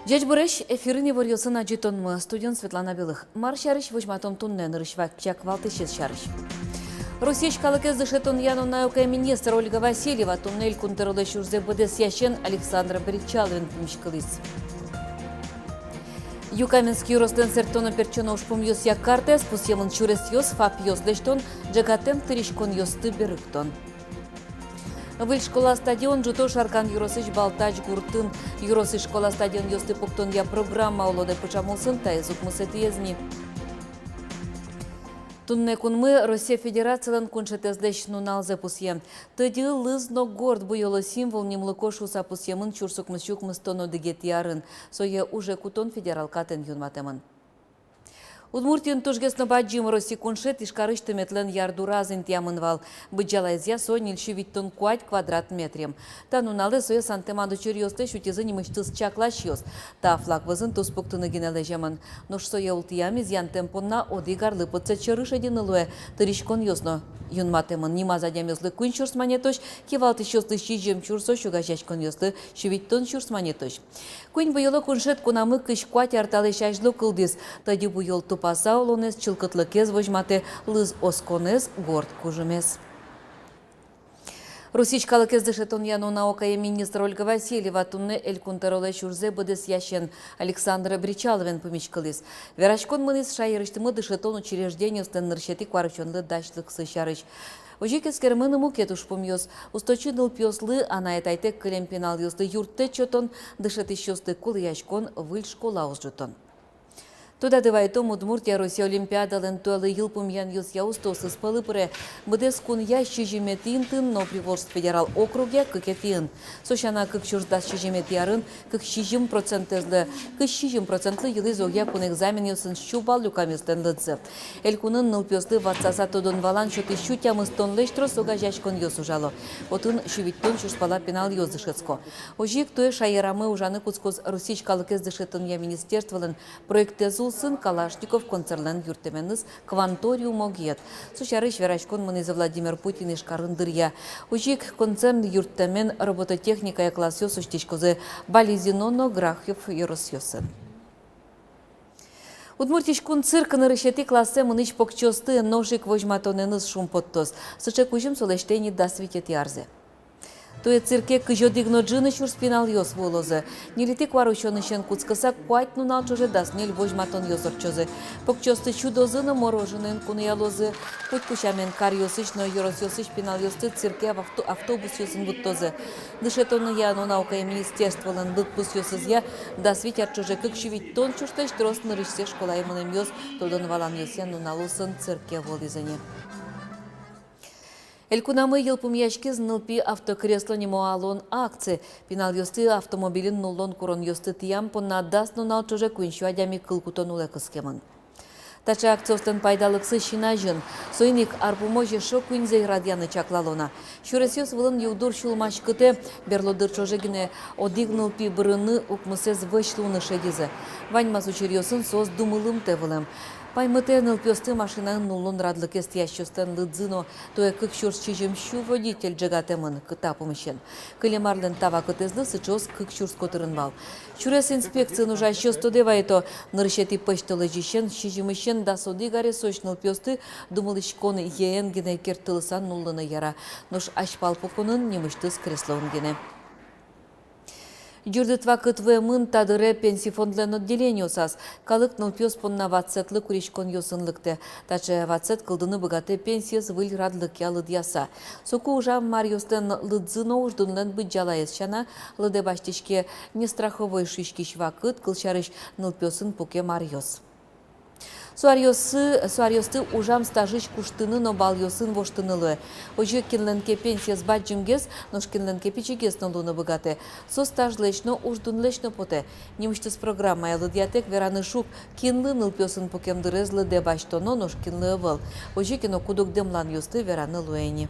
Дядь Буреш, эфиріне варьосын аджитонмы студент Светлана Белых. Мар шарыш вожматон туннен рышвак чаквалты шез шарыш. Российскалық эздышетон януна министр Ольга Васильева туннель кунтырылы шурзе быдес яшен Александр Бричаловин помешкалыс. Юкаменский ростен сертону перчено ушпум йос як картес, пусемын чурес йос, фап йос лештон, джагатем тыришкон йосты берыктон. Выль школа стадион жуто шаркан юросыш балтач гуртын. Юросы школа стадион йосты пуктон я программа улоды пычамулсын тайзук мысеты езни. Тунне кунмы Россия Федерациялан куншетездеш нуналзе пусье. Тыди лызно горд буйоло символ немлыко шуса пусьемын чурсукмысчук мыстоно дегет ярын. Сое уже кутон федерал катен юнматемын. Удмуртин тужгесно баджим Росси куншет ишкарыш тыметлен ярдуразын тямынвал. Быджалайзя сонь ильши виттон куать квадрат метрем. Та нунале сое сантемаду чурьосты шутизы немыштыз чаклашьос. Та флаг вызын туспуктыны генележемын. Нош сое ултиями зян темпонна одигарлы подце чырыш единылуэ. Тыришкон йосно юнматемын. Нима задям йозлы кун чурс манетош, кивалты щосты щижем чурсо шугажачкон йосты шувиттон чурс манетош. Кунь буйоло куншет кунамы кыш куать арталы шажлы кылдис. Тади буйол тупаса олонес чылкытлыкез вожмате лыз осконез горд кужымес. Русичкалық ездішетон януна окая министр Ольга Васильева тунне эль кунтароле шурзе быдес яшен Александр Бричаловин помешкалыс. Верашкон мыныс шайырыштымы дышетон учреждению стен ныршети кварычонлы дачлык сычарыч. Ожикес кермыны мукет ушпум йос. Усточиныл пьослы, ана этайтек кылем пенал йосты юртте чотон, дышети щосты кул яшкон выль школа узжутон. Туда дывайтом Удмуртия Россия Олимпиадален туэлы йылпум ян юс яустосыз пылыпыре быдес кун я щижиметинтын, но Приволжск федерал округе кыкетин. Сошана кык чурдас щижимет ярын, кык щижим процентезлы йылы зогя кун экзамен юсын щубал люкаместен лыдзы. Эль кунын нылпёсты ватсаса тодон валан шоты щутямыстон лештро сога жачкон йос ужало. Отын щувиттон чурспала пенал йос дышецко. Ожик туэ шайырамы ужаны куцкоз Русичкалық ездышетон я министерстволын проектезу сын Калашников концерлен юртеменыз кванториум огет. Сучарыш верашкон мынызы Владимир Путин ишкарындырья. Ужик концерн юртемен робототехника я класс сущтичкозы Бализиноно Грахев Юросьосын. Удмуртичкун цирканы решети классе мыныч покчосты ножик вожматоненыз шумпоттоз. Сычек ужим солештени дасвитет ярзе. Туе цирке кыжодигно джины чур спинал йос волозы. Нилити кваручоны шен куцкаса куать нунал чуже даснель вожматон йосорчозы. Покчосты чудозыны морожены куны ялозы. Путь кучамен кар йосыч, но йорос йосыч пинал йосты цирке автобус йосын вуттозы. Дышетоны я но наука и министерстволын лытпус йосыз я дасвитяр чуже кык шивить тон чуртыш дрос нырышсе школа имыным йос тодон валан йосен нуналусын цирке волизыне. Элькунамы йылпум яшкез нылпи автокресло немоалон акции. Пинал йосты автомобилин нуллон курон йосты тиям понна дас нунал чуже куншу адями кылкутон улекыскемын. Тача акциостен пайдалыксы шинажын. Сойник арпуможе шо кунзей радияны чаклалона. Шуресёс вылын юдур шулмаш кыте берлодыр чожегине одигнылпи бырыны укмысез вышлуны шедизе. Ваньма сучерьосын соз думылым тевылым. Паймыте нылпёсты машинан нулун радлык эстиящостен лыдзыно, тоя кык шурс чижим щу водитель джагатемын кытапымышен. Кылемарлен тава кытезлы сычос кык шурс котырынвал. Чурес инспекция нужа щосто девайто ныршети пыштылы жишен, щижимышен да соди гаре соч нылпёсты думылышкон еен гене кертылысан нуллыны яра. Нош ашпал покунын немыштыз креслоун гене. Джурдытва кытвы мын тадыре пенсифондлен отделению сас. Калык нылпёс понна ватсетлы куришкон йосынлыкты. Таче ватсет кылдыны богате пенсияс выль радлык ялыд яса. Соку ужам марьостен лыдзыно уждунлен быть жалаес шана, лыде баштишке не страховой шишки швакыт, кылчарыш нылпёсын пуке марьос. Суарьосты ужам стажыш куштыны, но балйосын воштынылы. Ожи кинленке пенсия с баджимгез, нош кинленке пичигез нулуны богате. Со стаж лечно уждун лечно поте. Немыштыз программа ялыдиатек вераны шук кинлы нылпёсын покемдырезлы де баштоно, нош кинлы выл. Ожи кино кудук демлан йосты вераны луэни.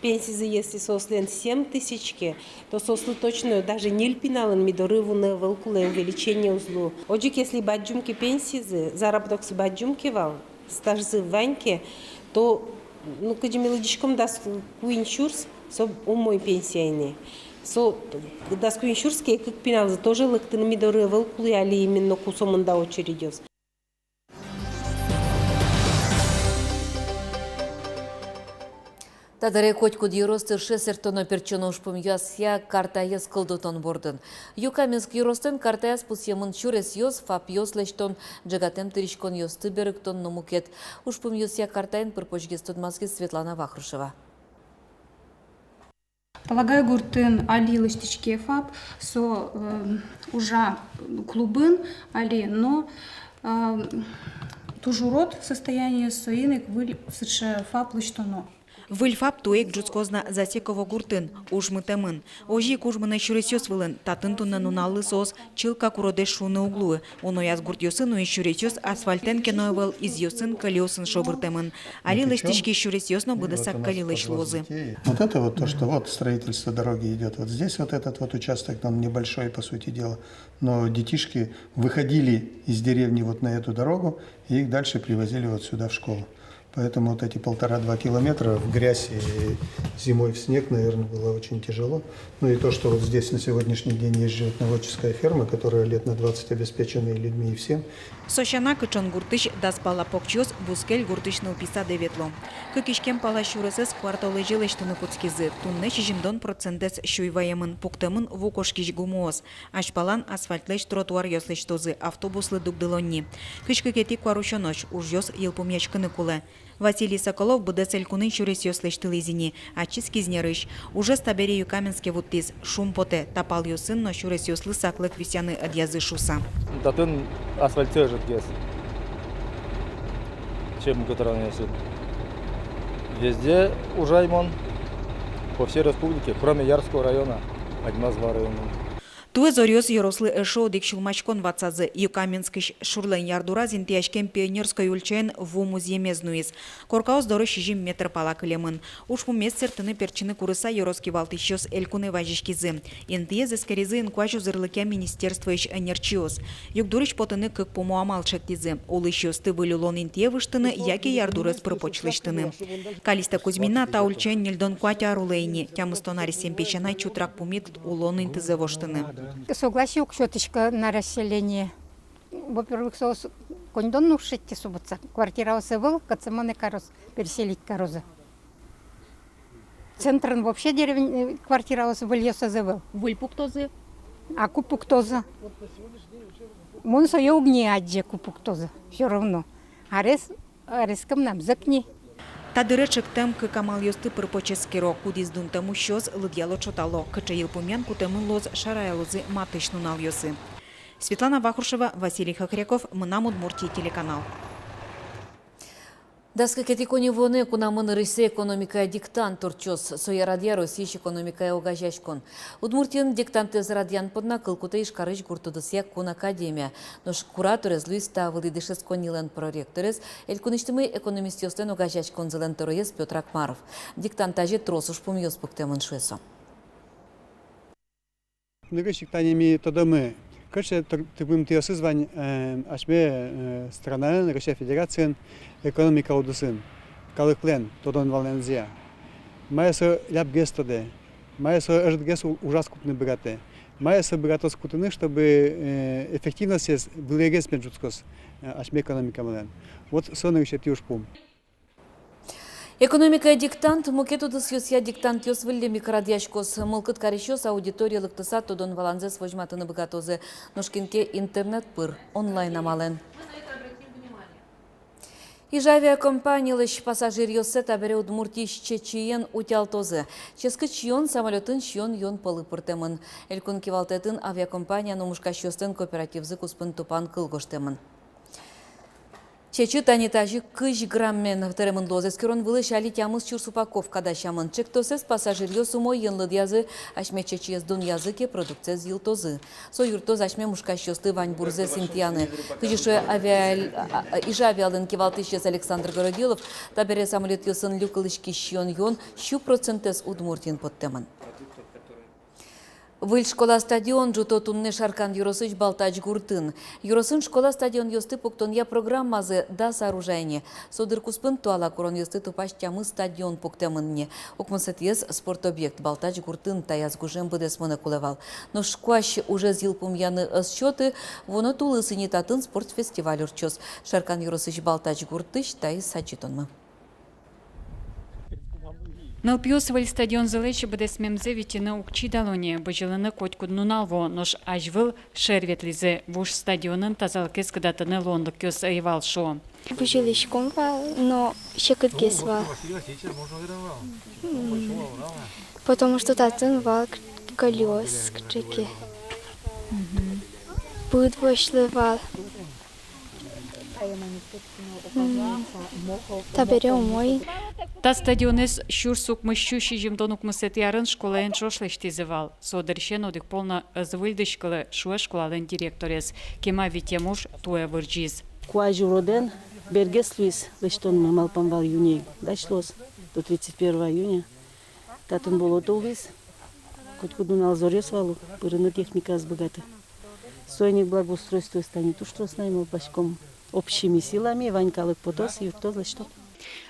Пенсии, если сослен 7000, то сослу точно даже не льпинален мидорыву на волкуле увеличение узлу. Оджик, если баджумки пенсии, заработок с баджумки вал, стаж за ваньки, то, ну, когда мелодичком даст куинчурс, соб умой пенсийный. Со Даскуинчурские, как пинал, тоже лыктын мидоры волкулы, али именно кусомында очередёс. Тадаре котку диростыр шесертоно перчоно ушпум ясья картаяс кылдотон бордын. Юкаминск юростен картаяс пусьемын чурес йос, фап йос лештон, джагатем тыришкон йосты берыктон номукет. Ушпум ясья картаин пырпочгес тудмазги Светлана Вахрушева. Полагаю, гуртын али лыштичке фап, со ужа клубын али, но тужурот состояние соинек выль сырше фап лыштоно. Вильфап туек джуцкозна засеково гуртын, ужмытемын. Ожи кужмына шуресёс вылын, татын тунна нуналы сос, чилка куродеш шуны углуы. Оно яз гурт йосын уи шуресёс асфальтен кеноевел из йосын калиосын шобыртемын. Али лыстички шуресёсно быдысак калилыш лозы. Вот это вот то, что вот строительство дороги идет. Вот здесь вот этот вот участок, там небольшой, по сути дела. Но детишки выходили из деревни вот на эту дорогу и их дальше привозили вот сюда в школу. Поэтому вот эти 1,5-2 километра в грязь и зимой в снег, наверное, было очень тяжело. Ну и то, что вот здесь на сегодняшний день есть животноводческая ферма, которая лет на 20 обеспечена и людьми, и всем. Сошана кычон гуртыш даспала покчос бускель гуртышны уписа деветло. Кыкишкем пала шурысыз кварталы жилыштыны куцкизы. Тунны чижимдон процентес шуйваемын пуктымын вукошкиш гумоз. Ашпалан асфальтлыш тротуар йослыш тозы автобуслы дугдылонни. Кышкыкети кварушонош уж йос елпумячкыны кулы. Василий Соколов буде целькунын шурес йослыш тылызини, а чискизнерыш. Уже стабере Юкаменске вуттиз шум поте тапал йосын, но шурес йослы саклык висяны адьязы шуса. Татын асфальте жидкес, чем который несет. Везде ужаймон, по всей республике, кроме Ярского района, Адьмаз-2 района. Туе зорьёс йорослы эшо дикшулмачкон вацазы Юкаменскиш шурлен ярдура зинтияшкен пионерской ульчен в муземезнуиз. Коркаус доры шижим метр пала кылемын. Ушпу мессертыны перчины курыса йороски валтищёс элькуны важишкизы. Интие зескеризы инкуажу зырлыке министерство иш энерчиос. Юкдурыч потыны кык помуамал шектизы. Улышёс тыбылю лон интие выштыны, яки ярдурыз пропочлыштыны. Калиста Кузьмина та ульчен нельдон куатя рулейни. Тямыстонарис семпечанай чутрак пумит улон интызе воштыны. Согласен, щеточка на расселение. Во-первых, кондон нушите суббота. Квартира осывал, кацаманы карос, переселить короза. Центрен вообще деревня, квартира осывал, я созывал. Выльпуктозы? А купуктоза? Мон свое угни адже купуктоза. Все равно. А реском нам закни. Та дыречек тем камал йосты пырпоческеро, кудиз дун тему щоз лыдьяло чотало, кычаил пумянку тему лоз шараялозы матышну нал йосы. Светлана Вахрушева, Василий Хохряков, Мынам Удмуртии телеканал. Даска кетикони воне кунамын рысе экономика диктант турчос соя радия Российш экономика огажашкон. Удмуртин диктанты радиан подна кылкута ишкарыш гуртудысяк кун академия. Нож кураторез Луиста вылидышес конилен проректорез элькуништымы экономистиостен огажашкон зелен тороез Петр Акмаров. Диктантаже тросуш пумьёс пуктемын шуесо. Многочектаниями тодомы. Короче, тыбым ты осызвань ашме страна, Россия Федерация, экономика удусын. Калыклен, тодон Валензия. Майса ляпгес тоде. Майса эрдгес ужас купны богаты. Майса богатос кутыны, чтобы эффективность вылегес междускос ашме экономика мален. Вот сон еще ты уж пум. Экономика диктант, мукетудыс йосья диктант йос выльде микродяшкос, мылкыт каришос аудитория лыктыса тодон валанзес вожматыны богатозы, ношкинке интернет пыр, онлайн амален. Ижавия компаниялыш пассажир йосы табере Удмуртиш чечиен утялтозы. Ческы чион самолетын чион йон пылы пыртемын. Элькун кивалтетін авиакомпания номушкашьостын кооперативзы куспын тупан кылгоштемын. Чечи танитажи 2 граммен теремын лозескерон вылыш али тямыз чурсупаков кадашамын. Чектосез пассажирьё сумой янлыд язы, ашме чечиез дун языке продукция зилтозы. Со юртоз ашме мушкащосты вань бурзе синтияны. Кыжишо ижавиалын кивалтышез Александр Городилов, табере самолет йосын люкылышки щион йон, щу процентез Удмуртин подтемын. Выль школа стадион жуто тунне шаркан юросыч балтач гуртын. Юросын школа стадион ёсты пуктонья программазы да сооружение. Содыр куспын туала курон ёсты тупаш тямы стадион пуктемынне. Окмансетьез спортобъект балтач гуртын таяз гужем быдес мыны кулевал. Но шкващ уже зилпум яны счеты, воно тулысыни татын спортфестиваль урчос. Шаркан юросыч балтач гуртыч тайыз сачитонмы. Налпиосваль стадион залечи бдес мемзе витина укчи далоне, бажиланы котькудну налво, нош ажвыл шерветлизе, вуш стадионын тазалкес кадатыны лондык кёс айвал шо. Бажилишком, но щекотки вал. Потому что татын вал колес, кчеки. Будет вал. Табере умой. Та стадионес шурсук мыщущий жемдонук мысетярын школаен шошлештизывал. Содерщен одик полна звыльдышкалы шуэ школален директорес. Кема витемуш туэ вырджиз. Куажу роден, Бергес Луис, лештон мы малпамвал юней. Дошлось до 31 июня. Татын было толвис, котькуду на Алзорес валу, пырыны техника сбогаты. Сойник благоустройства станет уж с нами башком. Общими силами Ванькалык Потос и кто за что.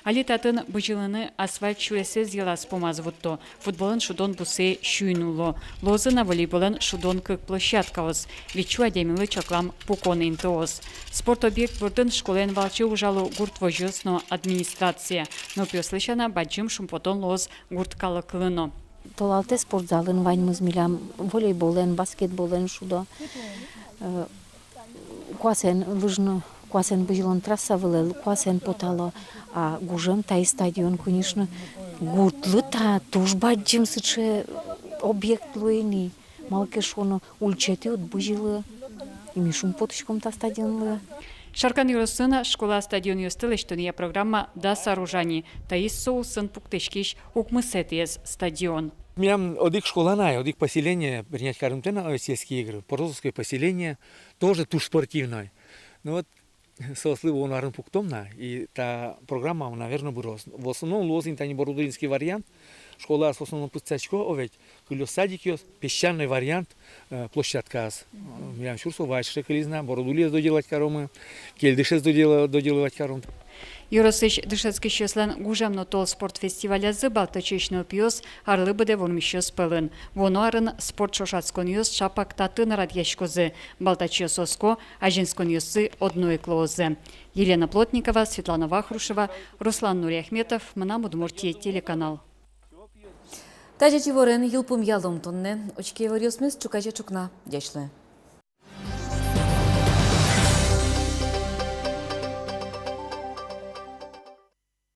Али татын бажиланы асфальт шулесез елас помазвутто. Футболын шудон бусе шуйнуло. Лозы на волейболын шудон кык площадкавыз. Вичу адемилы чаклам пукон интоос. Спортобъект бурдын школен валчы ужалу гурт вожёсно администрация. Но пёслышана баджим шумпотон лоз гурт калыкылыно. Толалте спортзалын вайнмыз милям волейболен, баскетболен шудо. Куасен лыжно, куасен бажилон трасса вылел, куасен потало, а гужем тай стадион, конечно, гуртлы та туж баджим сыче объект луэни. Малке шоно ульчеты от бажилы, и мишум поточком та стадион луэ. Шаркан юросына школа стадион ёстылыштын программа да сооружений. Таис соусын пуктышкиш укмысетез стадион. Мям одик школана, одик поселение, принять карантена, сельские игры, Порозовское поселение, тоже туж спортивное. Ну вот, сослыво он арен пуктомна, и та программа, наверное, бы рос. В основном лозин тани бородулинский вариант, школа в основном пустячко, овет, кулёс садик песчаный вариант, площадка. Мям шурсо вайшре кализна, бородулез доделать коромы, кельдышез доделывать кором. Юросыч дышецкий шеслен гужемно тол спортфестиваля зы балтачечно пиос арлы быде вонмище спылын. Воно арын спорт шошацкон юс шапак татын радьячкозы, балтаче соско, а женскон юсы одной клозе. Елена Плотникова, Светлана Вахрушева, Руслан Нуриахметов, Манам Удмуртия, телеканал. Тажечи ворен юлпум ялом тонне, очки варьосмес чукача чукна, дяшле.